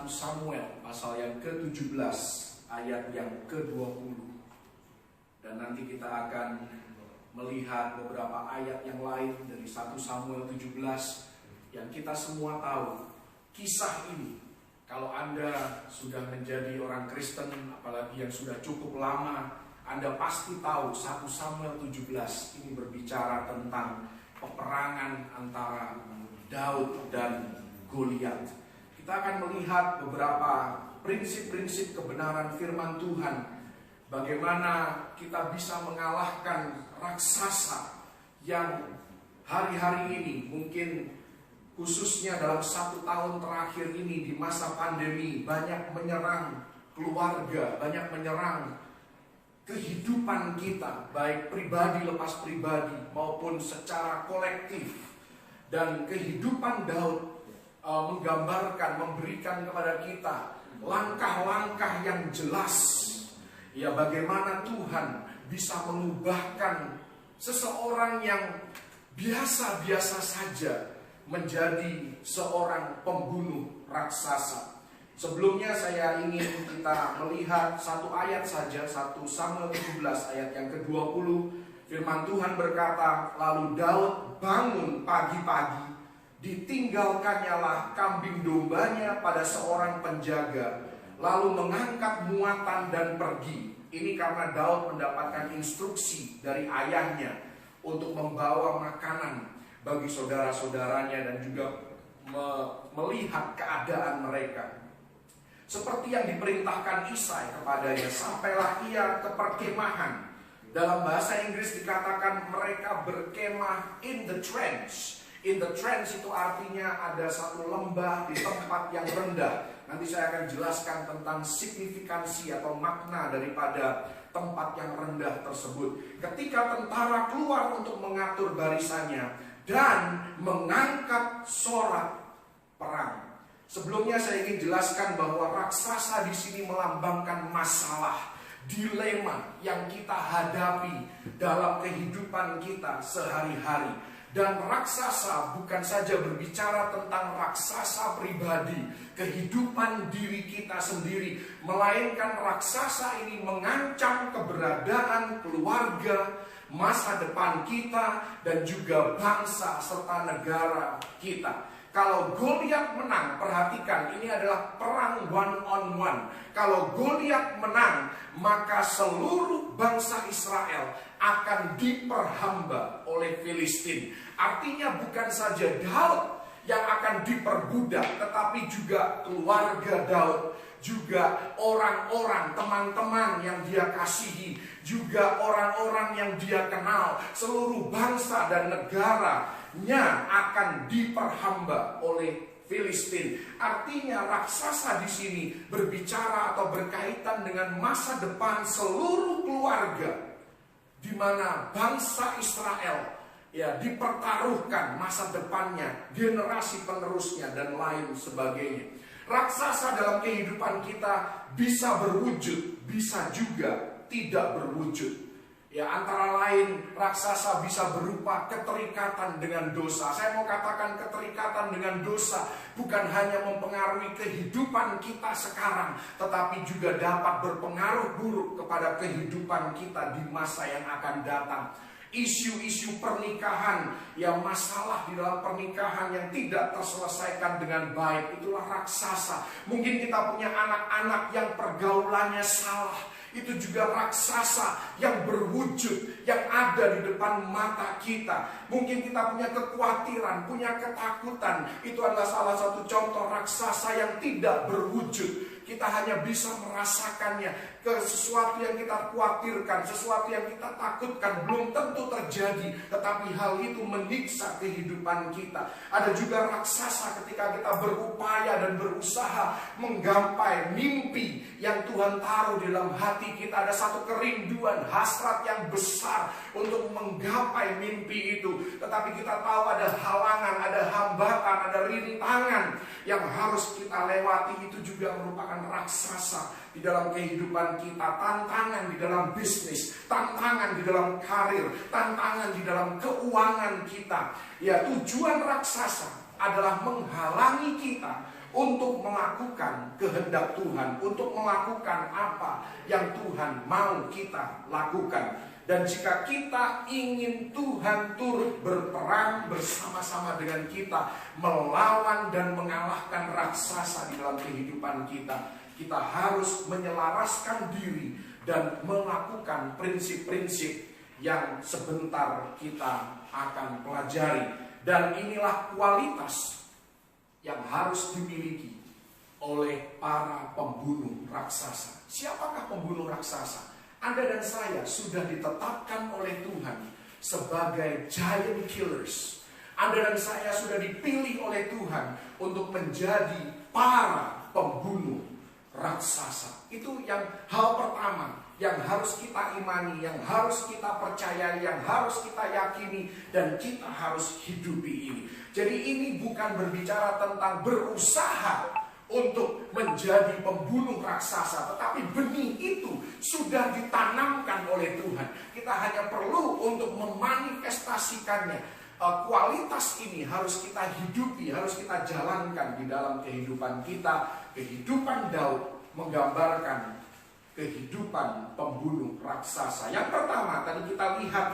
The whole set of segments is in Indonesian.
1 Samuel pasal yang ke-17 ayat yang ke-20. Dan nanti kita akan melihat beberapa ayat yang lain dari 1 Samuel 17 yang kita semua tahu. Kisah ini, kalau Anda sudah menjadi orang Kristen, apalagi yang sudah cukup lama, Anda pasti tahu 1 Samuel 17 ini berbicara tentang peperangan antara Daud dan Goliat. Kita akan melihat beberapa prinsip-prinsip kebenaran firman Tuhan. Bagaimana kita bisa mengalahkan raksasa yang hari-hari ini, mungkin khususnya dalam 1 tahun terakhir ini di masa pandemi, banyak menyerang keluarga, banyak menyerang kehidupan kita, baik pribadi lepas pribadi maupun secara kolektif. Dan kehidupan Daud menggambarkan, memberikan kepada kita langkah-langkah yang jelas, ya, bagaimana Tuhan bisa mengubahkan seseorang yang biasa-biasa saja menjadi seorang pembunuh raksasa. Sebelumnya saya ingin kita melihat satu ayat saja, 1 Samuel 17 ayat yang ke-20. Firman Tuhan berkata, lalu Daud bangun pagi-pagi, ditinggalkannya lah kambing dombanya pada seorang penjaga, lalu mengangkat muatan dan pergi. Ini karena Daud mendapatkan instruksi dari ayahnya untuk membawa makanan bagi saudara-saudaranya dan juga melihat keadaan mereka. Seperti yang diperintahkan Isai kepadanya, sampailah ia ke perkemahan. Dalam bahasa Inggris dikatakan mereka berkemah in the trench. In the trench itu artinya ada satu lembah di tempat yang rendah. Nanti saya akan jelaskan tentang signifikansi atau makna daripada tempat yang rendah tersebut. Ketika tentara keluar untuk mengatur barisannya dan mengangkat sorak perang. Sebelumnya saya ingin jelaskan bahwa raksasa di sini melambangkan masalah, dilema yang kita hadapi dalam kehidupan kita sehari-hari. Dan raksasa bukan saja berbicara tentang raksasa pribadi, kehidupan diri kita sendiri, melainkan raksasa ini mengancam keberadaan keluarga, masa depan kita, dan juga bangsa serta negara kita. Kalau Goliat menang, perhatikan, ini adalah perang one on one. Kalau Goliat menang, maka seluruh bangsa Israel akan diperhamba oleh Filistin. Artinya bukan saja Daud yang akan diperbudak, tetapi juga keluarga Daud, juga orang-orang, teman-teman yang dia kasihi, juga orang-orang yang dia kenal, seluruh bangsa dan negaranya akan diperhamba oleh Filistin. Artinya raksasa di sini berbicara atau berkaitan dengan masa depan seluruh keluarga, di mana bangsa Israel dipertaruhkan masa depannya, generasi penerusnya dan lain sebagainya. Raksasa dalam kehidupan kita bisa berwujud, bisa juga tidak berwujud. Antara lain raksasa bisa berupa keterikatan dengan dosa. Saya mau katakan keterikatan dengan dosa bukan hanya mempengaruhi kehidupan kita sekarang, tetapi juga dapat berpengaruh buruk kepada kehidupan kita di masa yang akan datang. Isu-isu pernikahan, masalah di dalam pernikahan yang tidak terselesaikan dengan baik, itulah raksasa. Mungkin kita punya anak-anak yang pergaulannya salah, itu juga raksasa yang berwujud, yang ada di depan mata kita. Mungkin kita punya kekhawatiran, punya ketakutan, itu adalah salah satu contoh raksasa yang tidak berwujud. Kita hanya bisa merasakannya, sesuatu yang kita khawatirkan, sesuatu yang kita takutkan belum tentu terjadi, tetapi hal itu menyiksa kehidupan kita. Ada juga raksasa ketika kita berupaya dan berusaha menggapai mimpi yang Tuhan taruh di dalam hati kita. Ada satu kerinduan, hasrat yang besar untuk menggapai mimpi itu, tetapi kita tahu ada halangan, ada hambatan, ada rintangan yang harus kita lewati. Itu juga merupakan raksasa di dalam kehidupan kita. Tantangan di dalam bisnis, tantangan di dalam karir, tantangan di dalam keuangan kita. Tujuan raksasa adalah menghalangi kita untuk melakukan kehendak Tuhan, untuk melakukan apa yang Tuhan mau kita lakukan. Dan jika kita ingin Tuhan turut berperang bersama-sama dengan kita, melawan dan mengalahkan raksasa di dalam kehidupan kita, kita harus menyelaraskan diri dan melakukan prinsip-prinsip yang sebentar kita akan pelajari. Dan inilah kualitas yang harus dimiliki oleh para pembunuh raksasa. Siapakah pembunuh raksasa? Anda dan saya sudah ditetapkan oleh Tuhan sebagai giant killers. Anda dan saya sudah dipilih oleh Tuhan untuk menjadi para pembunuh raksasa. Itu yang hal pertama yang harus kita imani, yang harus kita percayai, yang harus kita yakini, dan kita harus hidupi ini. Jadi ini bukan berbicara tentang berusaha untuk menjadi pembunuh raksasa, tetapi benih itu sudah ditanamkan oleh Tuhan. Kita hanya perlu untuk memanifestasikannya. Kualitas ini harus kita hidupi, harus kita jalankan di dalam kehidupan kita. Kehidupan Daud menggambarkan kehidupan pembunuh raksasa. Yang pertama, tadi kita lihat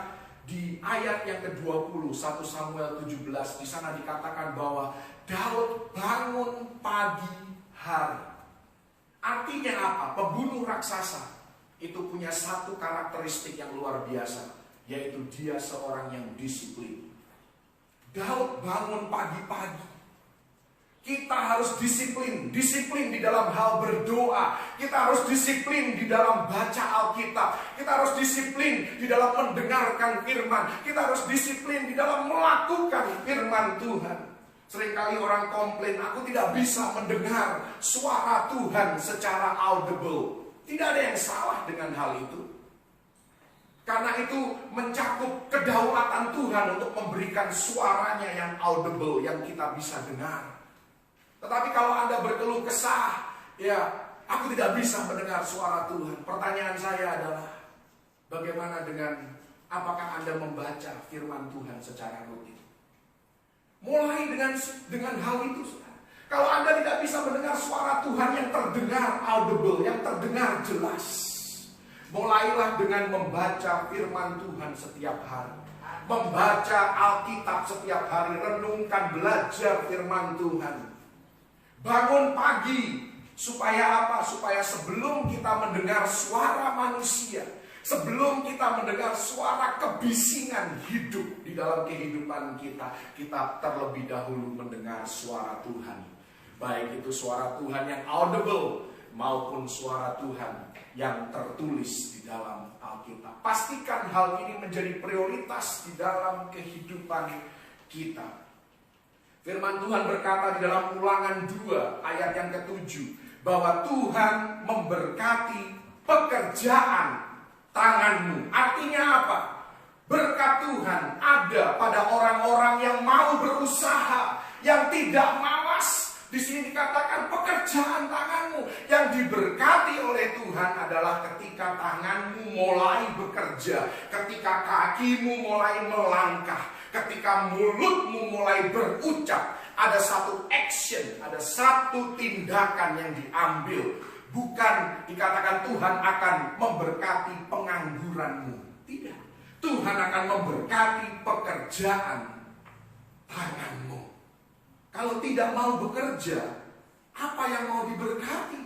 di ayat yang ke-20, 1 Samuel 17, di sana dikatakan bahwa Daud bangun pagi hari. Artinya apa? Pembunuh raksasa itu punya satu karakteristik yang luar biasa, yaitu dia seorang yang disiplin. Daud bangun pagi-pagi. Kita harus disiplin di dalam hal berdoa. Kita harus disiplin di dalam baca Alkitab. Kita harus disiplin di dalam mendengarkan firman. Kita harus disiplin di dalam melakukan firman Tuhan. Seringkali orang komplain, aku tidak bisa mendengar suara Tuhan secara audible. Tidak ada yang salah dengan hal itu. Karena itu mencakup kedaulatan Tuhan untuk memberikan suaranya yang audible, yang kita bisa dengar. Tetapi kalau Anda berkeluh kesah, ya aku tidak bisa mendengar suara Tuhan. Pertanyaan saya adalah, bagaimana dengan apakah Anda membaca firman Tuhan secara rutin? Mulai dengan hal itu, saudara. Kalau Anda tidak bisa mendengar suara Tuhan yang terdengar audible, yang terdengar jelas, mulailah dengan membaca firman Tuhan setiap hari. Membaca Alkitab setiap hari, renungkan, belajar firman Tuhan. Bangun pagi, supaya apa? Supaya sebelum kita mendengar suara manusia, sebelum kita mendengar suara kebisingan hidup di dalam kehidupan kita, kita terlebih dahulu mendengar suara Tuhan. Baik itu suara Tuhan yang audible maupun suara Tuhan yang tertulis di dalam Alkitab. Pastikan hal ini menjadi prioritas di dalam kehidupan kita. Firman Tuhan berkata di dalam Ulangan 2 ayat yang ke-7 bahwa Tuhan memberkati pekerjaan tanganmu. Artinya apa? Berkat Tuhan ada pada orang-orang yang mau berusaha, yang tidak malas. Di sini dikatakan pekerjaan tanganmu. Yang diberkati oleh Tuhan adalah ketika tanganmu mulai bekerja, ketika kakimu mulai melangkah, ketika mulutmu mulai berucap. Ada satu action, ada satu tindakan yang diambil. Bukan dikatakan Tuhan akan memberkati pengangguranmu. Tidak. Tuhan akan memberkati pekerjaan tanganmu. Kalau tidak mau bekerja, apa yang mau diberkati?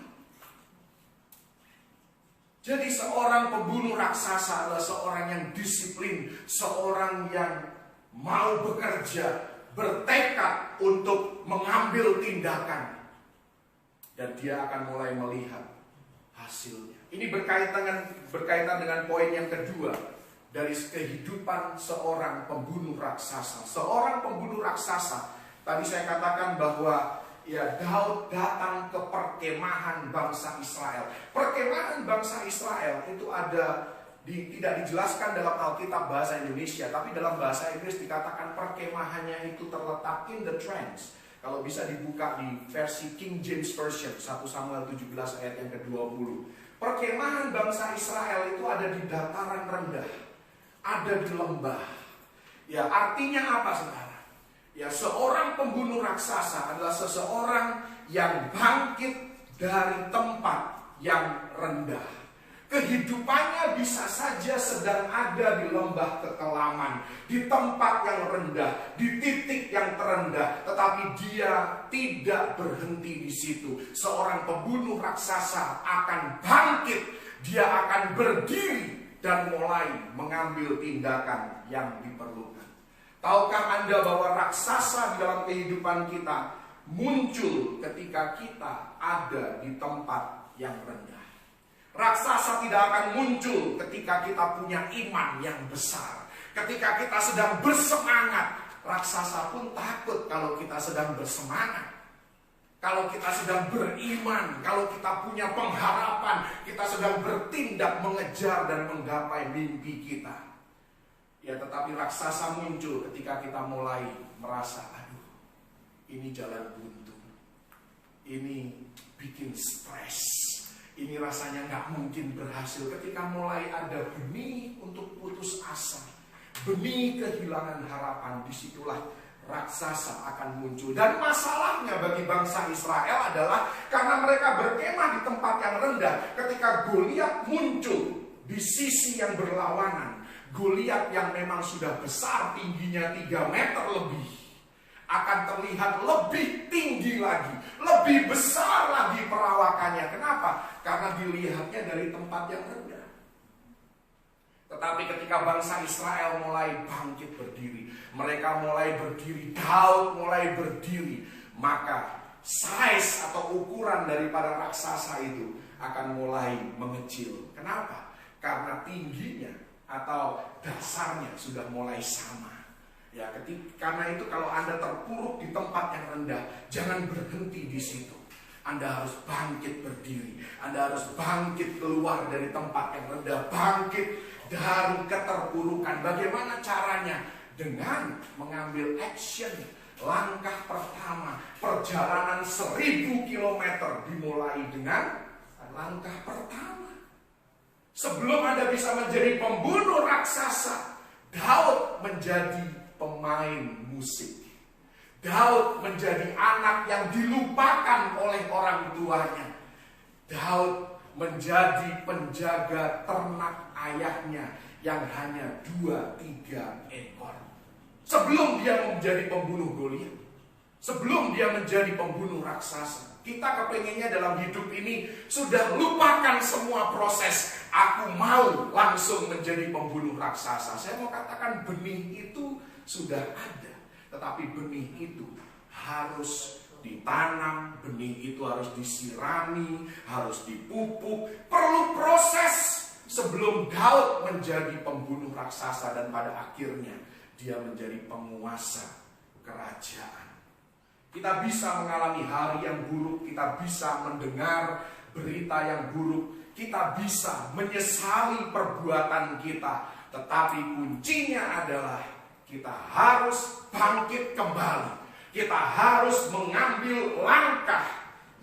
Jadi seorang pembunuh raksasa adalah seorang yang disiplin, seorang yang mau bekerja, bertekad untuk mengambil tindakan. Dan dia akan mulai melihat hasilnya. Ini berkaitan dengan poin yang kedua dari kehidupan seorang pembunuh raksasa. Seorang pembunuh raksasa, tadi saya katakan bahwa ya Daud datang ke perkemahan bangsa Israel. Perkemahan bangsa Israel itu ada tidak dijelaskan dalam Alkitab bahasa Indonesia, tapi dalam bahasa Inggris dikatakan perkemahannya itu terletak in the trench. Kalau bisa dibuka di versi King James Version 1 Samuel 17 ayat yang ke-20. Perkemahan bangsa Israel itu ada di dataran rendah, ada di lembah. Ya, artinya apa, saudara? Ya, seorang pembunuh raksasa adalah seseorang yang bangkit dari tempat yang rendah. Kehidupannya bisa saja sedang ada di lembah kekelaman, di tempat yang rendah, di titik yang terendah, tetapi dia tidak berhenti di situ. Seorang pembunuh raksasa akan bangkit, dia akan berdiri dan mulai mengambil tindakan yang diperlukan. Tahukah Anda bahwa raksasa di dalam kehidupan kita muncul ketika kita ada di tempat yang rendah? Raksasa tidak akan muncul ketika kita punya iman yang besar. Ketika kita sedang bersemangat, raksasa pun takut kalau kita sedang bersemangat. Kalau kita sedang beriman, kalau kita punya pengharapan, kita sedang bertindak mengejar dan menggapai mimpi kita. Ya, tetapi raksasa muncul ketika kita mulai merasa, aduh, ini jalan buntu. Ini bikin stres. Ini rasanya nggak mungkin berhasil. Ketika mulai ada benih untuk putus asa, benih kehilangan harapan, disitulah raksasa akan muncul. Dan masalahnya bagi bangsa Israel adalah karena mereka berkemah di tempat yang rendah. Ketika Goliat muncul di sisi yang berlawanan, Goliat yang memang sudah besar, tingginya 3 meter lebih, akan terlihat lebih tinggi lagi, lebih besar lagi perawakannya. Kenapa? Karena dilihatnya dari tempat yang rendah. Tetapi ketika bangsa Israel mulai bangkit berdiri, mereka mulai berdiri, Daud mulai berdiri, maka size atau ukuran daripada raksasa itu akan mulai mengecil. Kenapa? Karena tingginya atau dasarnya sudah mulai sama. Ya, karena itu kalau Anda terpuruk di tempat yang rendah, jangan berhenti di situ. Anda harus bangkit berdiri. Anda harus bangkit keluar dari tempat yang rendah, bangkit dari keterpurukan. Bagaimana caranya? Dengan mengambil action. Langkah pertama, perjalanan 1000 kilometer dimulai dengan langkah pertama. Sebelum Anda bisa menjadi pembunuh raksasa, Daud menjadi pemain musik. Daud menjadi anak yang dilupakan oleh orang tuanya. Daud menjadi penjaga ternak ayahnya yang hanya 2-3 ekor. Sebelum dia menjadi pembunuh Goliat, sebelum dia menjadi pembunuh raksasa. Kita kepengennya dalam hidup ini sudah lupakan semua proses. Aku mau langsung menjadi pembunuh raksasa. Saya mau katakan benih itu sudah ada. Tetapi benih itu harus ditanam, benih itu harus disirami, harus dipupuk. Perlu proses sebelum Daud menjadi pembunuh raksasa dan pada akhirnya dia menjadi penguasa kerajaan. Kita bisa mengalami hari yang buruk, kita bisa mendengar berita yang buruk, kita bisa menyesali perbuatan kita. Tetapi kuncinya adalah kita harus bangkit kembali. Kita harus mengambil langkah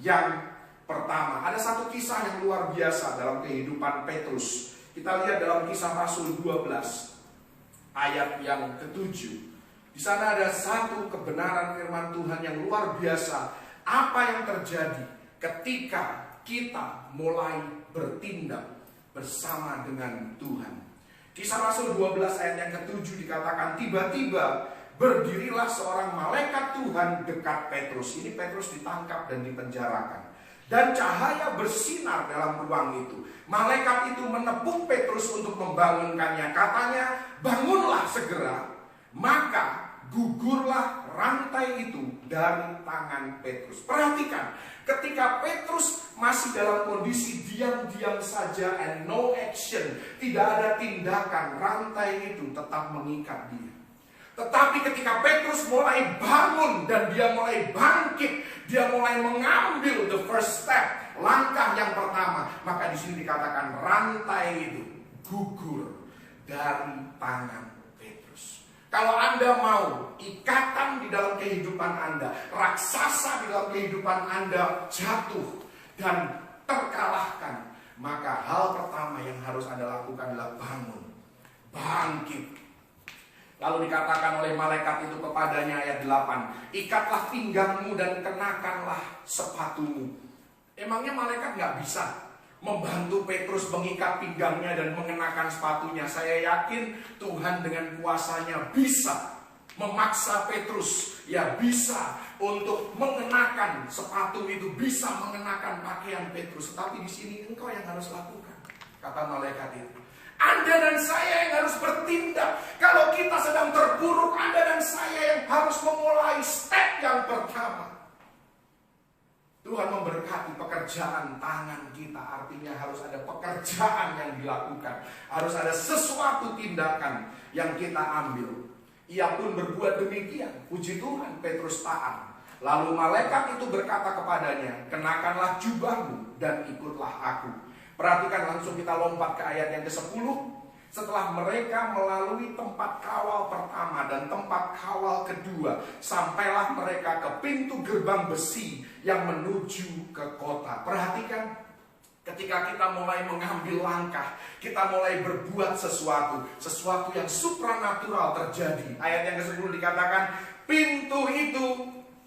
yang pertama. Ada satu kisah yang luar biasa dalam kehidupan Petrus. Kita lihat dalam Kisah Rasul 12 ayat yang ke-7. Di sana ada satu kebenaran firman Tuhan yang luar biasa. Apa yang terjadi ketika kita mulai bertindak bersama dengan Tuhan. Kisah Rasul 12 ayat yang ke-7 dikatakan, tiba-tiba berdirilah seorang malaikat Tuhan dekat Petrus. Ini Petrus ditangkap dan dipenjarakan. Dan cahaya bersinar dalam ruang itu. Malaikat itu menepuk Petrus untuk membangunkannya. Katanya, bangunlah segera. Maka gugurlah rantai itu dari tangan Petrus. Perhatikan, ketika Petrus masih dalam kondisi diam-diam saja and no action, tidak ada tindakan, rantai itu tetap mengikat dia. Tetapi ketika Petrus mulai bangun dan dia mulai bangkit, dia mulai mengambil the first step, langkah yang pertama, maka di sini dikatakan rantai itu gugur dari tangan Petrus. Kalau Anda mau ikatan di dalam kehidupan Anda, raksasa di dalam kehidupan Anda jatuh dan terkalahkan, maka hal pertama yang harus Anda lakukan adalah bangun, bangkit. Lalu dikatakan oleh malaikat itu kepadanya, ayat 8, ikatlah pinggangmu dan kenakanlah sepatumu. Emangnya malaikat nggak bisa membantu Petrus mengikat pinggangnya dan mengenakan sepatunya? Saya yakin Tuhan dengan kuasanya bisa memaksa Petrus, ya bisa untuk mengenakan sepatu itu, bisa mengenakan pakaian Petrus. Tetapi di sini engkau yang harus lakukan, kata malaikat itu. Anda dan saya yang harus bertindak. Kalau kita sedang terpuruk, Anda dan saya yang harus memulai step yang pertama. Tuhan memberkati pekerjaan tangan kita. Artinya harus ada pekerjaan yang dilakukan, harus ada sesuatu tindakan yang kita ambil. Ia pun berbuat demikian. Puji Tuhan, Petrus taat. Lalu malaikat itu berkata kepadanya, kenakanlah jubahmu dan ikutlah aku. Perhatikan, langsung kita lompat ke ayat yang ke-10. Setelah mereka melalui tempat kawal pertama dan tempat kawal kedua, sampailah mereka ke pintu gerbang besi yang menuju ke kota. Perhatikan, ketika kita mulai mengambil langkah, kita mulai berbuat sesuatu yang supranatural terjadi. Ayat yang ke-10 dikatakan, pintu itu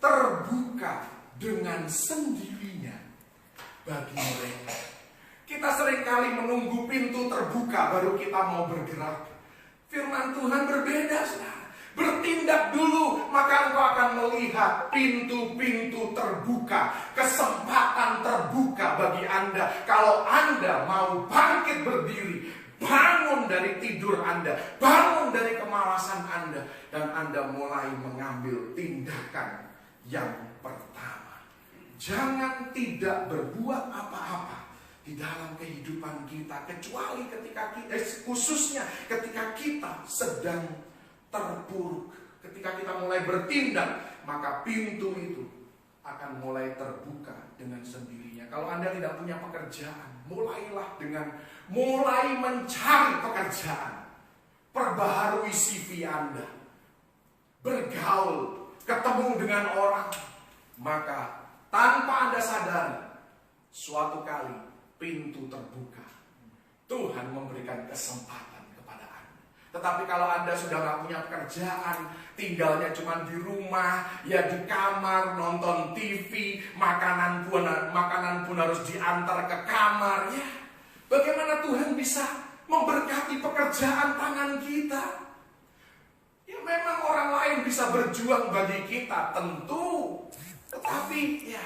terbuka dengan sendirinya bagi mereka. Kita seringkali menunggu pintu terbuka baru kita mau bergerak. Firman Tuhan berbeda, saudara. Bertindak dulu, maka engkau akan melihat pintu-pintu terbuka, kesempatan terbuka bagi Anda. Kalau Anda mau bangkit berdiri, bangun dari tidur Anda, bangun dari kemalasan Anda, dan Anda mulai mengambil tindakan yang pertama. Jangan tidak berbuat apa-apa di dalam kehidupan kita, kecuali ketika kita, khususnya ketika kita sedang terpuruk. Ketika kita mulai bertindak, maka pintu itu akan mulai terbuka dengan sendirinya. Kalau Anda tidak punya pekerjaan, mulailah dengan mulai mencari pekerjaan. Perbaharui CV Anda, bergaul, ketemu dengan orang, maka tanpa Anda sadari, suatu kali pintu terbuka. Tuhan memberikan kesempatan kepada Anda. Tetapi kalau Anda sudah gak punya pekerjaan, tinggalnya cuma di rumah, ya di kamar, nonton TV, makanan pun harus diantar ke kamar, ya bagaimana Tuhan bisa memberkati pekerjaan tangan kita? Ya memang orang lain bisa berjuang bagi kita, tentu. Tetapi ya,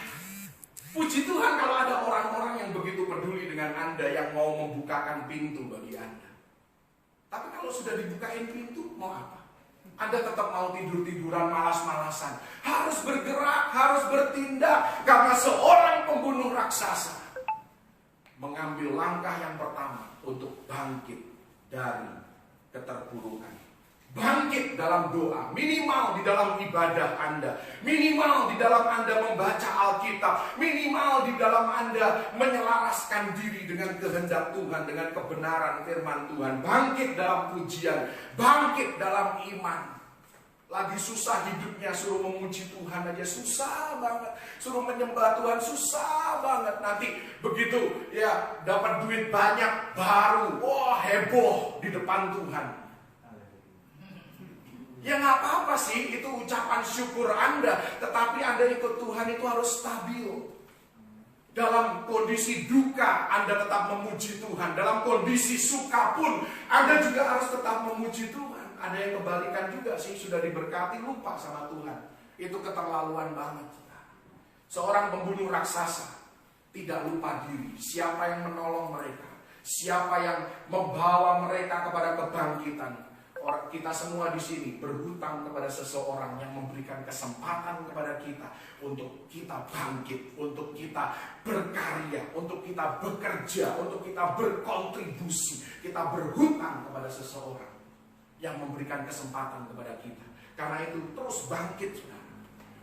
puji Tuhan kalau ada orang-orang yang begitu peduli dengan Anda, yang mau membukakan pintu bagi Anda. Tapi kalau sudah dibukain pintu, mau apa? Anda tetap mau tidur-tiduran, malas-malasan. Harus bergerak, harus bertindak. Karena seorang pembunuh raksasa mengambil langkah yang pertama untuk bangkit dari keterpurukan. Bangkit dalam doa, minimal di dalam ibadah Anda, minimal di dalam Anda membaca Alkitab, minimal di dalam Anda menyelaraskan diri dengan kehendak Tuhan, dengan kebenaran firman Tuhan. Bangkit dalam pujian, bangkit dalam iman. Lagi susah hidupnya, suruh memuji Tuhan aja susah banget, suruh menyembah Tuhan susah banget. Nanti begitu ya dapat duit banyak, baru wah heboh di depan Tuhan. Ya nggak apa-apa sih, itu ucapan syukur Anda. Tetapi Anda ikut Tuhan itu harus stabil. Dalam kondisi duka Anda tetap memuji Tuhan. Dalam kondisi suka pun Anda juga harus tetap memuji Tuhan. Ada yang kebalikan juga sih, sudah diberkati lupa sama Tuhan. Itu keterlaluan banget. Seorang pembunuh raksasa tidak lupa diri. Siapa yang menolong mereka, siapa yang membawa mereka kepada kebangkitan. Orang kita semua di sini berhutang kepada seseorang yang memberikan kesempatan kepada kita untuk kita bangkit, untuk kita berkarya, untuk kita bekerja, untuk kita berkontribusi. Kita berhutang kepada seseorang yang memberikan kesempatan kepada kita. Karena itu terus bangkit, saudara.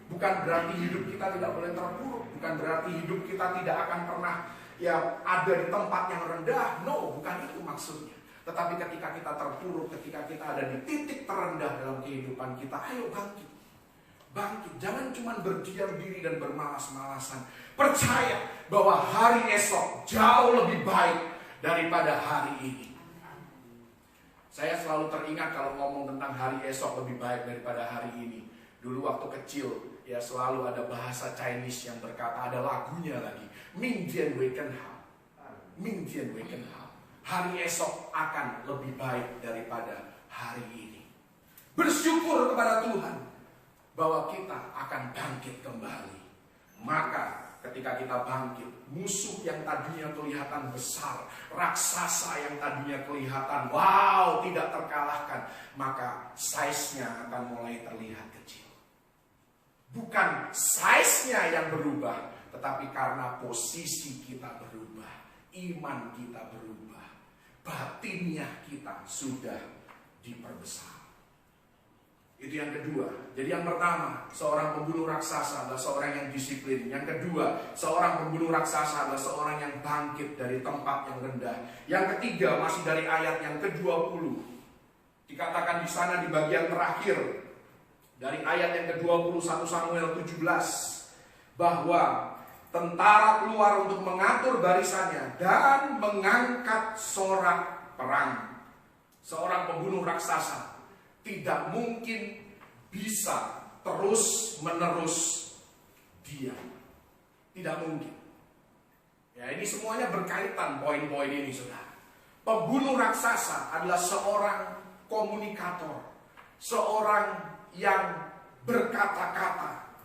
Bukan berarti hidup kita tidak boleh terpuruk, bukan berarti hidup kita tidak akan pernah ya ada di tempat yang rendah. No, bukan itu maksudnya. Tetapi ketika kita terpuruk, ketika kita ada di titik terendah dalam kehidupan kita, ayo bangkit. Bangkit, jangan cuma berdiam diri dan bermalas-malasan. Percaya bahwa hari esok jauh lebih baik daripada hari ini. Saya selalu teringat kalau ngomong tentang hari esok lebih baik daripada hari ini. Dulu waktu kecil, ya selalu ada bahasa Chinese yang berkata, ada lagunya lagi. Mingjian Weken Hao. Mingjian Weken Hao. Hari esok akan lebih baik daripada hari ini. Bersyukur kepada Tuhan bahwa kita akan bangkit kembali. Maka ketika kita bangkit, musuh yang tadinya kelihatan besar, raksasa yang tadinya kelihatan wow tidak terkalahkan, maka size-nya akan mulai terlihat kecil. Bukan size-nya yang berubah, tetapi karena posisi kita berubah, iman kita berubah, batinnya kita sudah diperbesar. Itu yang kedua. Jadi yang pertama, seorang pembunuh raksasa adalah seorang yang disiplin. Yang kedua, seorang pembunuh raksasa adalah seorang yang bangkit dari tempat yang rendah. Yang ketiga, masih dari ayat yang ke-20. Dikatakan di sana di bagian terakhir dari ayat yang ke-20 1 Samuel 17 bahwa tentara keluar untuk mengatur barisannya dan mengangkat sorak perang. Seorang pembunuh raksasa tidak mungkin bisa terus-menerus diam. Tidak mungkin. Ya, ini semuanya berkaitan poin-poin ini, saudara. Pembunuh raksasa adalah seorang komunikator, seorang yang berkata-kata,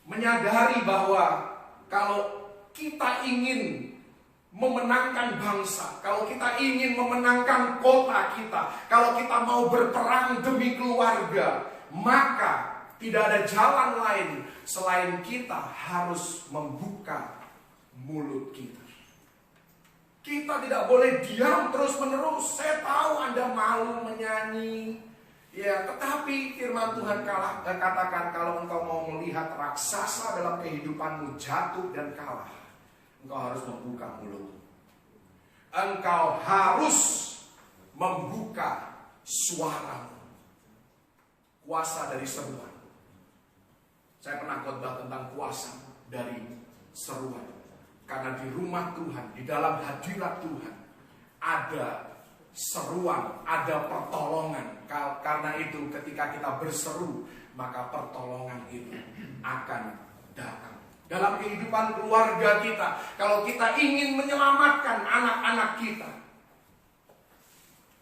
menyadari bahwa kalau kita ingin memenangkan bangsa, kalau kita ingin memenangkan kota kita, kalau kita mau berperang demi keluarga, maka tidak ada jalan lain selain kita harus membuka mulut kita. Kita tidak boleh diam terus-menerus. Saya tahu Anda malu menyanyi, ya, tetapi firman Tuhan katakan kalau engkau mau melihat raksasa dalam kehidupanmu jatuh dan kalah, engkau harus membuka mulut. Engkau harus membuka suaramu. Kuasa dari seruan. Saya pernah khotbah tentang kuasa dari seruan. Karena di rumah Tuhan, di dalam hadirat Tuhan, ada seruan, ada pertolongan. Karena itu ketika kita berseru, maka pertolongan itu akan datang. Dalam kehidupan keluarga kita, kalau kita ingin menyelamatkan anak-anak kita,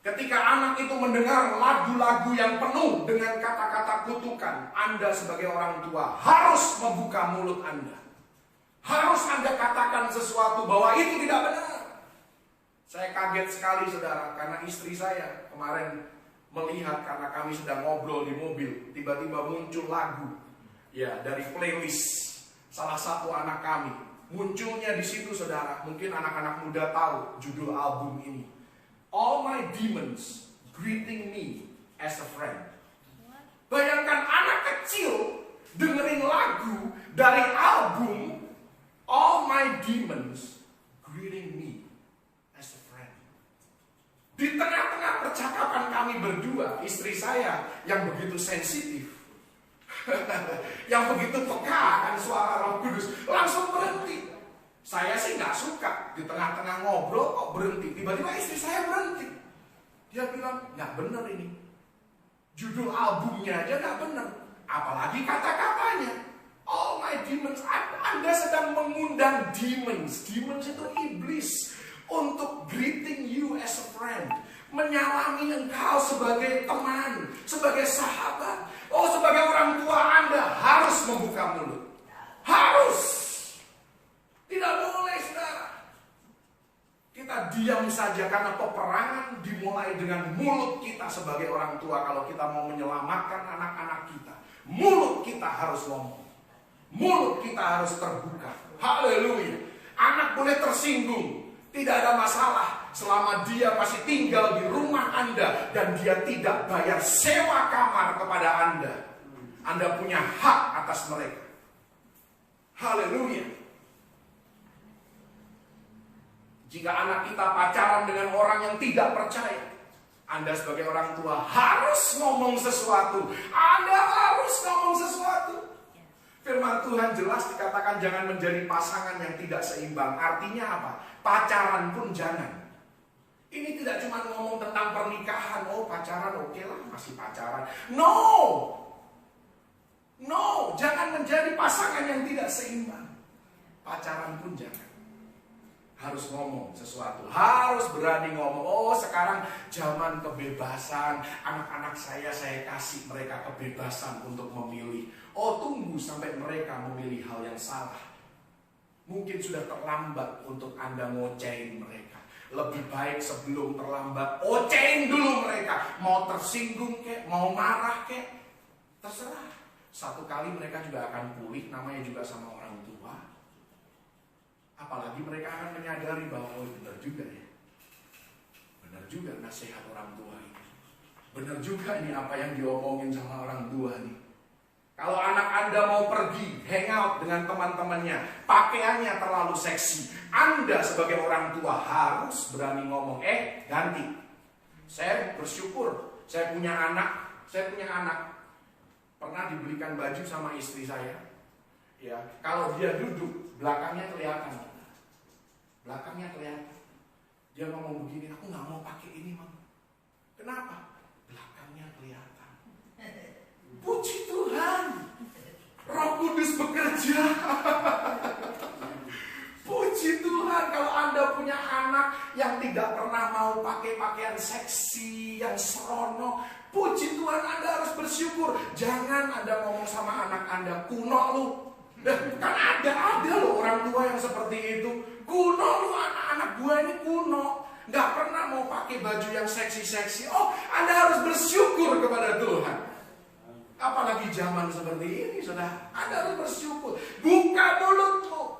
ketika anak itu mendengar lagu-lagu yang penuh dengan kata-kata kutukan, Anda sebagai orang tua harus membuka mulut Anda. Harus Anda katakan sesuatu bahwa itu tidak benar. Saya kaget sekali, saudara, karena istri saya kemarin melihat, karena kami sedang ngobrol di mobil, tiba-tiba muncul lagu, ya, dari playlist salah satu anak kami. Munculnya di situ, saudara, mungkin anak-anak muda tahu judul album ini. All My Demons Greeting Me as a Friend. Bayangkan anak kecil dengerin lagu dari album All My Demons Greeting Me as a Friend. Di tengah-tengah percakapan kami berdua, istri saya yang begitu sensitif, yang begitu peka akan suara Roh Kudus, langsung berhenti. Saya sih nggak suka di tengah-tengah ngobrol kok berhenti. Tiba-tiba istri saya berhenti. Dia bilang, nggak bener ini. Judul albumnya aja nggak bener, apalagi kata-katanya. All My Demons. Anda sedang mengundang demons. Demons itu iblis untuk greeting you as a friend, menyalami engkau sebagai teman, sebagai sahabat. Oh, sebagai orang tua Anda harus membuka mulut. Harus. Tidak boleh, saudara, kita diam saja, karena peperangan dimulai dengan mulut kita sebagai orang tua. Kalau kita mau menyelamatkan anak-anak kita, mulut kita harus ngomong. Mulut kita harus terbuka. Haleluya. Anak boleh tersinggung, tidak ada masalah selama dia masih tinggal di rumah Anda dan dia tidak bayar sewa kamar kepada Anda. Anda punya hak atas mereka. Haleluya. Jika anak kita pacaran dengan orang yang tidak percaya, Anda sebagai orang tua harus ngomong sesuatu. Anda harus ngomong sesuatu. Firman Tuhan jelas dikatakan jangan menjadi pasangan yang tidak seimbang. Artinya apa? Pacaran pun jangan. Ini tidak cuma ngomong tentang pernikahan, oh pacaran oke lah, masih pacaran. No, jangan menjadi pasangan yang tidak seimbang. Pacaran pun jangan. Harus ngomong sesuatu, harus berani ngomong. Oh sekarang zaman kebebasan, anak-anak saya kasih mereka kebebasan untuk memilih. Oh tunggu sampai mereka memilih hal yang salah. Mungkin sudah terlambat untuk Anda ngocehin mereka. Lebih baik sebelum terlambat, ocehin dulu mereka. Mau tersinggung kek, mau marah kek, terserah. Satu kali mereka juga akan pulih, namanya juga sama orang tua. Apalagi mereka akan menyadari bahwa oh benar juga ya. Benar juga nasihat orang tua ini. Benar juga ini apa yang diomongin sama orang tua nih. Kalau anak Anda mau pergi, hangout dengan teman-temannya, pakaiannya terlalu seksi, Anda sebagai orang tua harus berani ngomong, ganti. Saya bersyukur, saya punya anak. Pernah dibelikan baju sama istri saya. Ya, kalau dia duduk, belakangnya kelihatan. Dia ngomong begini, aku nggak mau pakai ini, Mam. Kenapa? Belakangnya kelihatan. Puji Tuhan, Roh Kudus bekerja. Puji Tuhan, kalau Anda punya anak yang tidak pernah mau pakai pakaian seksi, yang seronok, puji Tuhan, Anda harus bersyukur. Jangan Anda ngomong sama anak Anda, kuno lu. Kan ada loh orang tua yang seperti itu. Kuno lu, anak-anak gua ini kuno, nggak pernah mau pakai baju yang seksi-seksi. Oh, Anda harus bersyukur kepada Tuhan. Apalagi zaman seperti ini, saudara. Anda harus bersyukur. Buka mulutmu.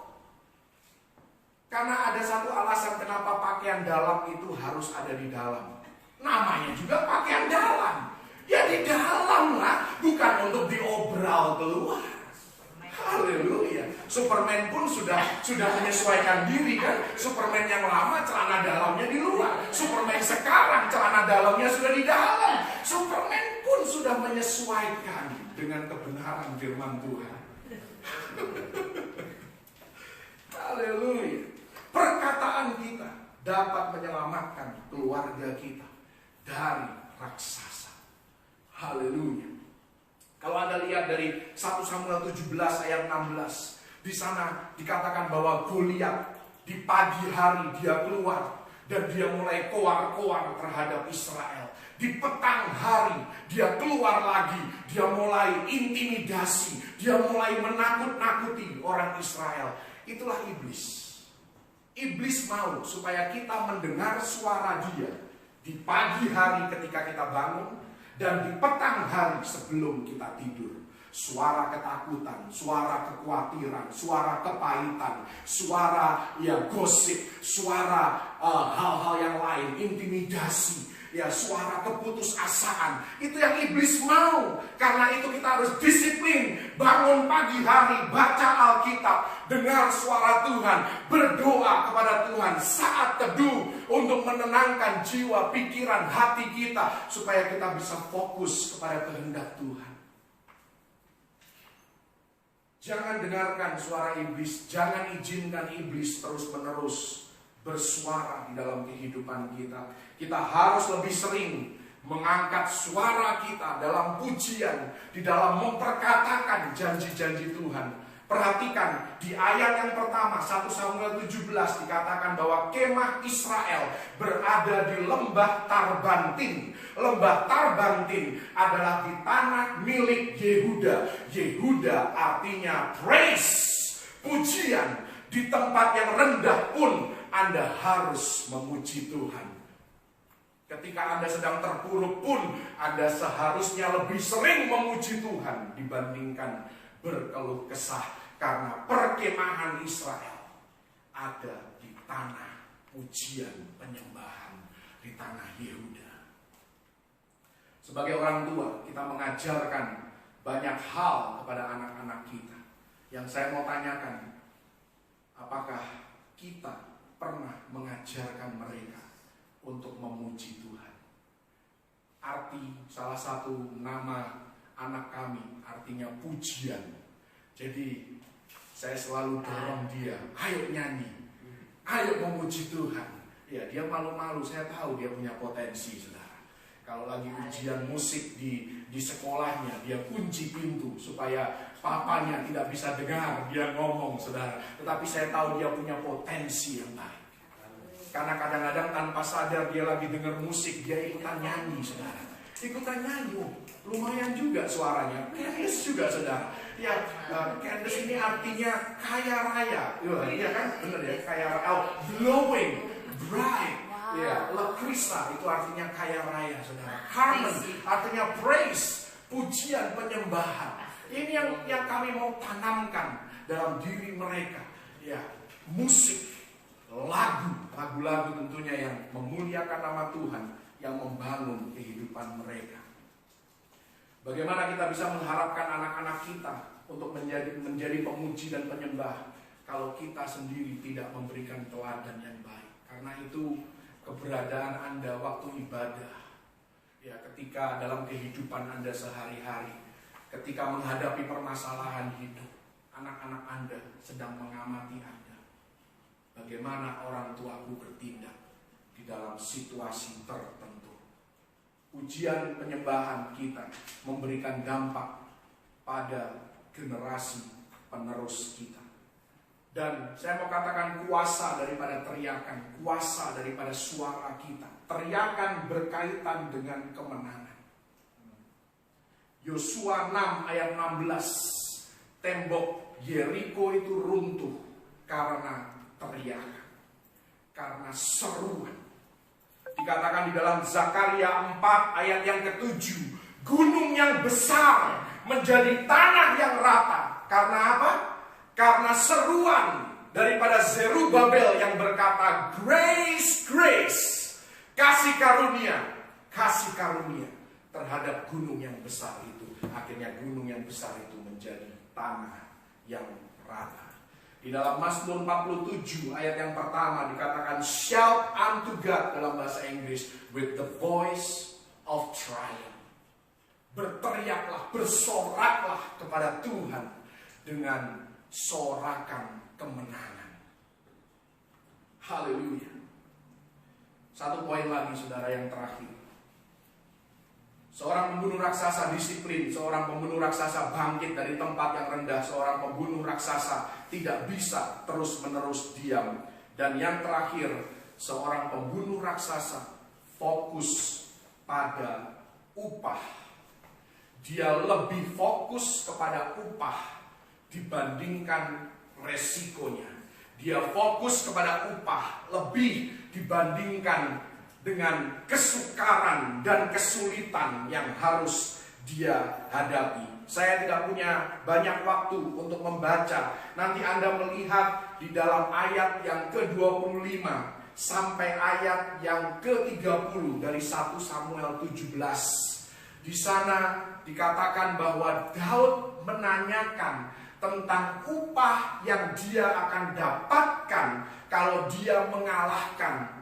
Karena ada satu alasan kenapa pakaian dalam itu harus ada di dalam. Namanya juga pakaian dalam. Ya di dalam lah, bukan untuk diobral keluar. Haleluya. Superman pun sudah menyesuaikan diri kan. Superman yang lama celana dalamnya di luar. Superman sekarang celana dalamnya sudah di dalam. Superman pun sudah menyesuaikan dengan kebenaran firman Tuhan. Haleluya. Perkataan kita dapat menyelamatkan keluarga kita dari raksasa. Haleluya. Kalau Anda lihat dari 1 Samuel 17 ayat 16, di sana dikatakan bahwa Goliat di pagi hari dia keluar dan dia mulai koar-koar terhadap Israel. Di petang hari dia keluar lagi, dia mulai intimidasi, dia mulai menakut-nakuti orang Israel. Itulah iblis. Iblis mau supaya kita mendengar suara dia di pagi hari ketika kita bangun, dan di petang hari sebelum kita tidur. Suara ketakutan, suara kekhawatiran, suara kepahitan, suara gosip, suara hal-hal yang lain, intimidasi, suara keputusasaan. Itu yang iblis mau. Karena itu kita harus disiplin. Bangun pagi hari, baca Alkitab, dengar suara Tuhan, berdoa kepada Tuhan saat teduh untuk menenangkan jiwa, pikiran, hati kita supaya kita bisa fokus kepada kehendak Tuhan. Jangan dengarkan suara iblis, jangan izinkan iblis terus-menerus bersuara di dalam kehidupan kita. Kita harus lebih sering mengangkat suara kita dalam pujian, di dalam memperkatakan janji-janji Tuhan. Perhatikan di ayat yang pertama 1 Samuel 17 dikatakan bahwa kemah Israel berada di lembah Tarbantin. Lembah Tarbantin adalah di tanah milik Yehuda. Yehuda artinya praise, pujian. Di tempat yang rendah pun Anda harus memuji Tuhan. Ketika Anda sedang terpuruk pun Anda seharusnya lebih sering memuji Tuhan dibandingkan berkeluh kesah, karena perkemahan Israel ada di tanah pujian penyembahan, di tanah Yehuda. Sebagai orang tua, kita mengajarkan banyak hal kepada anak-anak kita. Yang saya mau tanyakan, apakah kita pernah mengajarkan mereka untuk memuji Tuhan? Arti salah satu nama anak kami artinya pujian. Jadi saya selalu dorong dia, ayo nyanyi, ayo memuji Tuhan. Ya, dia malu-malu. Saya tahu dia punya potensi, saudara. Kalau lagi ujian musik di sekolahnya, dia kunci pintu supaya papanya tidak bisa dengar dia ngomong, saudara. Tetapi saya tahu dia punya potensi yang baik. Karena kadang-kadang tanpa sadar dia lagi dengar musik, dia ikutan nyanyi, saudara. Ikutan nyanyi, lumayan juga suaranya. Candace juga, saudara. Ya, Candace ini artinya kaya raya. Iya kan? Bener ya, kaya raya. Oh, glowing, bright. Ya, Lakrista itu artinya kaya raya, saudara. Harmon artinya praise, pujian, penyembahan. Ini yang kami mau tanamkan dalam diri mereka. Ya, musik, lagu-lagu tentunya yang memuliakan nama Tuhan, yang membangun kehidupan mereka. Bagaimana kita bisa mengharapkan anak-anak kita untuk menjadi pemuji dan penyembah kalau kita sendiri tidak memberikan teladan yang baik? Karena itu keberadaan Anda waktu ibadah, ya, ketika dalam kehidupan Anda sehari-hari, ketika menghadapi permasalahan hidup, anak-anak Anda sedang mengamati Anda. Bagaimana orang tuaku bertindak di dalam situasi tertentu. Ujian penyembahan kita memberikan dampak pada generasi penerus kita. Dan saya mau katakan kuasa daripada teriakan, kuasa daripada suara kita. Teriakan berkaitan dengan kemenangan. Yosua 6 ayat 16. Tembok Yeriko itu runtuh karena teriakan, karena seruan. Dikatakan di dalam Zakaria 4 ayat yang ke-7, gunung yang besar menjadi tanah yang rata. Karena apa? Karena seruan daripada Zerubabel yang berkata, grace, grace, kasih karunia terhadap gunung yang besar itu. Akhirnya gunung yang besar itu menjadi tanah yang rata. Di dalam Mazmur 47 ayat yang pertama dikatakan, shout unto God dalam bahasa Inggris with the voice of triumph. Berteriaklah, bersoraklah kepada Tuhan dengan sorakan kemenangan. Haleluya. Satu poin lagi, saudara, yang terakhir. Seorang pembunuh raksasa disiplin, seorang pembunuh raksasa bangkit dari tempat yang rendah, seorang pembunuh raksasa tidak bisa terus-menerus diam. Dan yang terakhir, seorang pembunuh raksasa fokus pada upah. Dia lebih fokus kepada upah dibandingkan resikonya. Dia fokus kepada upah lebih dibandingkan dengan kesukaran dan kesulitan yang harus dia hadapi. Saya tidak punya banyak waktu untuk membaca. Nanti Anda melihat di dalam ayat yang ke-25 sampai ayat yang ke-30 dari 1 Samuel 17. Di sana dikatakan bahwa Daud menanyakan tentang upah yang dia akan dapatkan kalau dia mengalahkan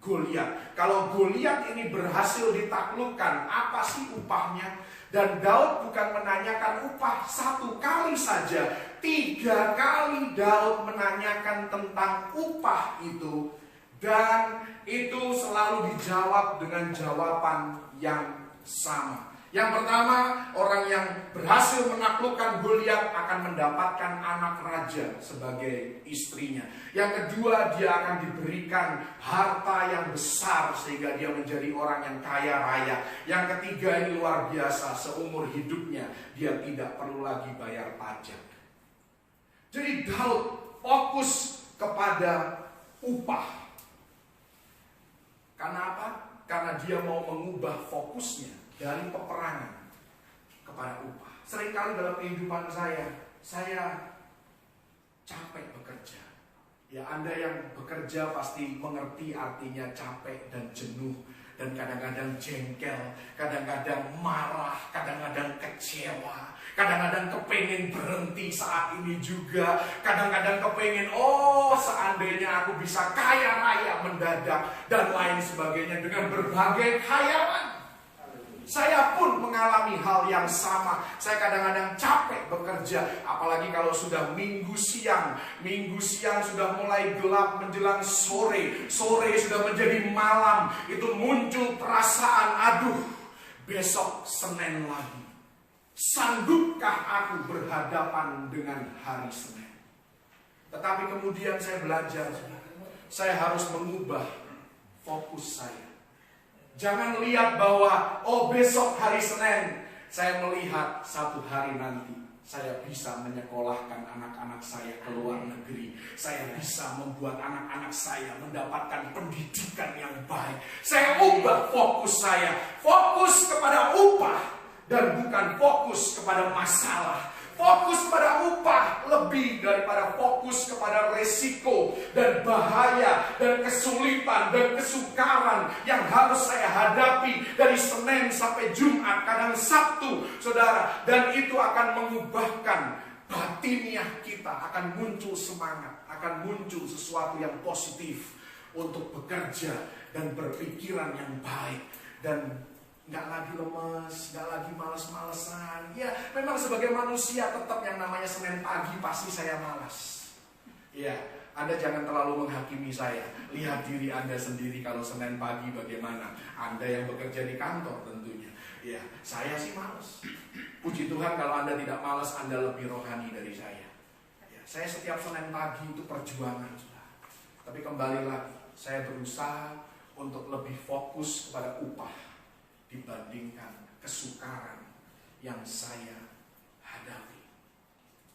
Goliat. Kalau Goliat ini berhasil ditaklukkan, apa sih upahnya? Dan Daud bukan menanyakan upah satu kali saja, 3 kali Daud menanyakan tentang upah itu. Dan itu selalu dijawab dengan jawaban yang sama. Yang pertama, orang yang berhasil menaklukkan Goliat akan mendapatkan anak raja sebagai istrinya. Yang kedua, dia akan diberikan harta yang besar sehingga dia menjadi orang yang kaya raya. Yang ketiga, ini luar biasa, seumur hidupnya dia tidak perlu lagi bayar pajak. Jadi Daud fokus kepada upah. Karena apa? Karena dia mau mengubah fokusnya dari peperangan kepada upah. Seringkali dalam kehidupan saya capek bekerja. Ya, Anda yang bekerja pasti mengerti artinya capek dan jenuh. Dan kadang-kadang jengkel, kadang-kadang marah, kadang-kadang kecewa, kadang-kadang kepengen berhenti saat ini juga, kadang-kadang kepengen, seandainya aku bisa kaya raya mendadak, dan lain sebagainya dengan berbagai khayalan. Saya pun mengalami hal yang sama. Saya kadang-kadang capek bekerja, apalagi kalau sudah minggu siang sudah mulai gelap menjelang sore sudah menjadi malam. Itu muncul perasaan, aduh, besok Senin lagi. Sanggupkah aku berhadapan dengan hari Senin? Tetapi kemudian saya belajar, saya harus mengubah fokus saya. Jangan lihat bahwa, oh besok hari Senin, saya melihat satu hari nanti saya bisa menyekolahkan anak-anak saya ke luar negeri. Saya bisa membuat anak-anak saya mendapatkan pendidikan yang baik. Saya ubah fokus saya, fokus kepada upah dan bukan fokus kepada masalah. Fokus pada upah lebih daripada fokus kepada resiko dan bahaya dan kesulitan dan kesukaran yang harus saya hadapi dari Senin sampai Jumat, kadang Sabtu, saudara. Dan itu akan mengubahkan batiniah kita, akan muncul semangat, akan muncul sesuatu yang positif untuk bekerja dan berpikiran yang baik. Dan nggak lagi lemes, nggak lagi malas-malesan. Ya, memang sebagai manusia tetap yang namanya Senin pagi pasti saya malas. Ya, Anda jangan terlalu menghakimi saya. Lihat diri Anda sendiri kalau Senin pagi bagaimana. Anda yang bekerja di kantor tentunya. Ya, saya sih malas. Puji Tuhan kalau Anda tidak malas, Anda lebih rohani dari saya. Ya, saya setiap Senin pagi itu perjuangan. Tapi kembali lagi, saya berusaha untuk lebih fokus kepada upah dibandingkan kesukaran yang saya hadapi.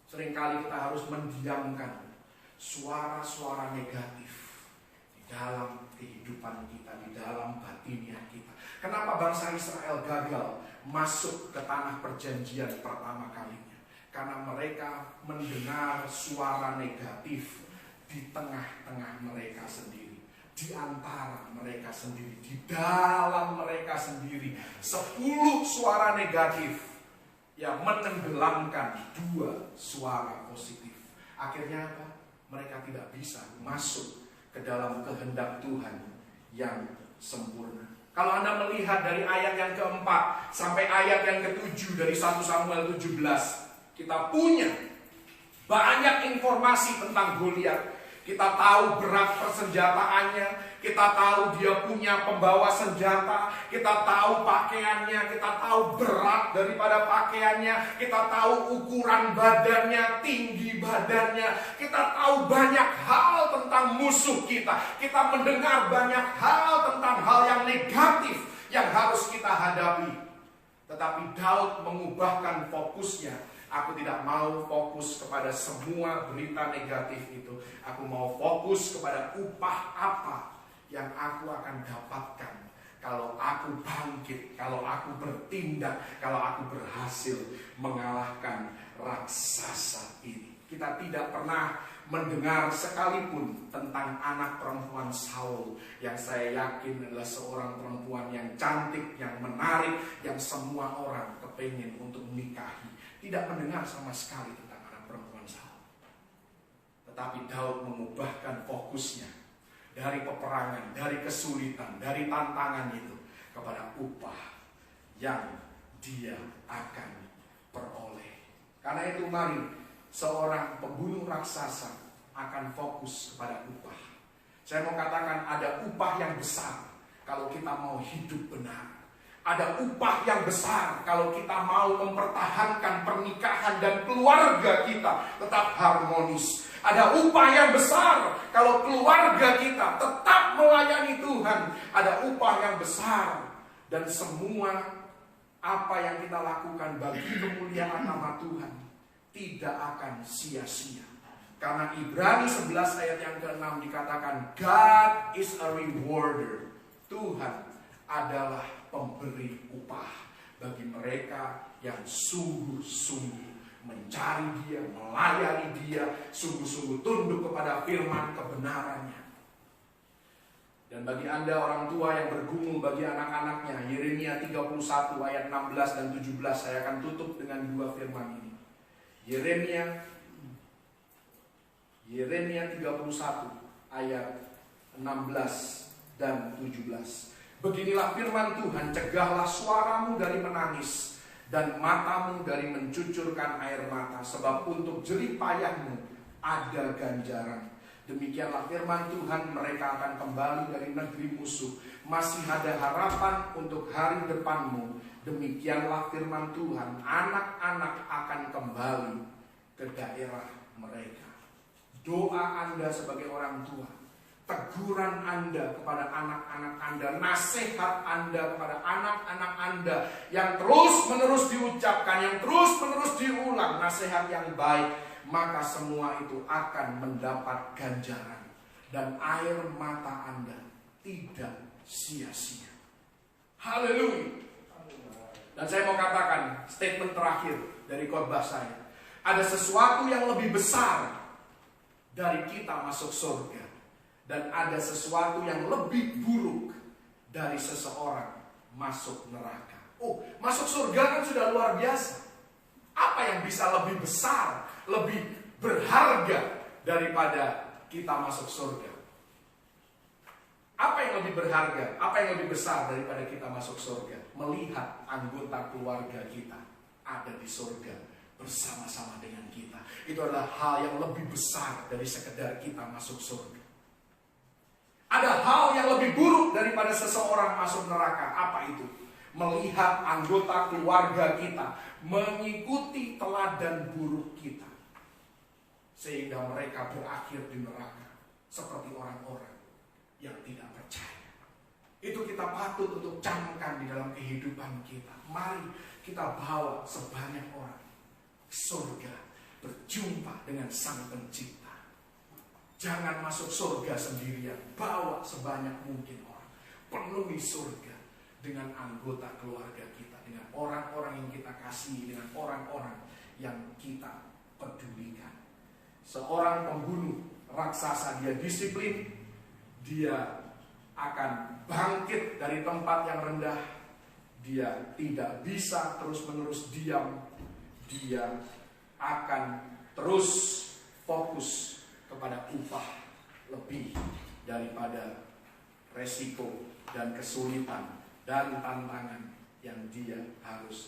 Seringkali kita harus mendiamkan suara-suara negatif di dalam kehidupan kita, di dalam batiniah kita. Kenapa bangsa Israel gagal masuk ke tanah perjanjian pertama kalinya? Karena mereka mendengar suara negatif di tengah-tengah mereka sendiri, di antara mereka sendiri, di dalam mereka sendiri. 10 suara negatif yang menenggelamkan 2 suara positif. Akhirnya apa? Mereka tidak bisa masuk ke dalam kehendak Tuhan yang sempurna. Kalau Anda melihat dari ayat yang keempat sampai ayat yang ke-7 dari 1 Samuel 17, kita punya banyak informasi tentang Goliat. Kita tahu berat persenjataannya, kita tahu dia punya pembawa senjata, kita tahu pakaiannya, kita tahu berat daripada pakaiannya, kita tahu ukuran badannya, tinggi badannya, kita tahu banyak hal tentang musuh kita. Kita mendengar banyak hal tentang hal yang negatif yang harus kita hadapi. Tetapi Daud mengubahkan fokusnya. Aku tidak mau fokus kepada semua berita negatif itu. Aku mau fokus kepada upah apa yang aku akan dapatkan kalau aku bangkit, kalau aku bertindak, kalau aku berhasil mengalahkan raksasa ini. Kita tidak pernah mendengar sekalipun tentang anak perempuan Saul yang saya yakin adalah seorang perempuan yang cantik, yang menarik, yang semua orang kepingin untuk menikahi. Tidak mendengar sama sekali tentang anak perempuan Saul. Tetapi Daud mengubahkan fokusnya dari peperangan, dari kesulitan, dari tantangan itu kepada upah yang dia akan peroleh. Karena itu mari seorang pembunuh raksasa akan fokus kepada upah. Saya mau katakan ada upah yang besar kalau kita mau hidup benar. Ada upah yang besar kalau kita mau mempertahankan pernikahan dan keluarga kita tetap harmonis. Ada upah yang besar kalau keluarga kita tetap melayani Tuhan. Ada upah yang besar dan semua apa yang kita lakukan bagi kemuliaan nama Tuhan tidak akan sia-sia. Karena Ibrani 11 ayat yang ke-6 dikatakan God is a rewarder. Tuhan adalah pemberi upah bagi mereka yang sungguh-sungguh mencari Dia, melayani Dia, sungguh-sungguh tunduk kepada firman kebenarannya. Dan bagi Anda orang tua yang bergumul bagi anak-anaknya, Yeremia 31 ayat 16 dan 17, saya akan tutup dengan 2 firman ini. Yeremia 31 ayat 16 dan 17. Beginilah firman Tuhan, cegahlah suaramu dari menangis dan matamu dari mencucurkan air mata, sebab untuk jerih payahmu ada ganjaran. Demikianlah firman Tuhan, mereka akan kembali dari negeri musuh. Masih ada harapan untuk hari depanmu. Demikianlah firman Tuhan, anak-anak akan kembali ke daerah mereka. Doa Anda sebagai orang tua, teguran Anda kepada anak-anak Anda, nasihat Anda kepada anak-anak Anda yang terus-menerus diucapkan, yang terus-menerus diulang, nasihat yang baik, maka semua itu akan mendapat ganjaran. Dan air mata Anda tidak sia-sia. Haleluya. Dan saya mau katakan statement terakhir dari khotbah saya. Ada sesuatu yang lebih besar dari kita masuk surga. Dan ada sesuatu yang lebih buruk dari seseorang masuk neraka. Oh, masuk surga kan sudah luar biasa. Apa yang bisa lebih besar, lebih berharga daripada kita masuk surga? Apa yang lebih berharga? Apa yang lebih besar daripada kita masuk surga? Melihat anggota keluarga kita ada di surga bersama-sama dengan kita. Itu adalah hal yang lebih besar dari sekedar kita masuk surga. Ada hal yang lebih buruk daripada seseorang masuk neraka. Apa itu? Melihat anggota keluarga kita mengikuti teladan buruk kita, sehingga mereka berakhir di neraka seperti orang-orang yang tidak percaya. Itu kita patut untuk camkan di dalam kehidupan kita. Mari kita bawa sebanyak orang ke surga, berjumpa dengan Sang Pencipta. Jangan masuk surga sendirian, bawa sebanyak mungkin orang. Penuhi surga dengan anggota keluarga kita, dengan orang-orang yang kita kasihi, dengan orang-orang yang kita pedulikan. Seorang pembunuh raksasa, dia disiplin, dia akan bangkit dari tempat yang rendah. Dia tidak bisa terus-menerus diam. Dia akan terus fokus kepada upah lebih daripada resiko dan kesulitan dan tantangan yang dia harus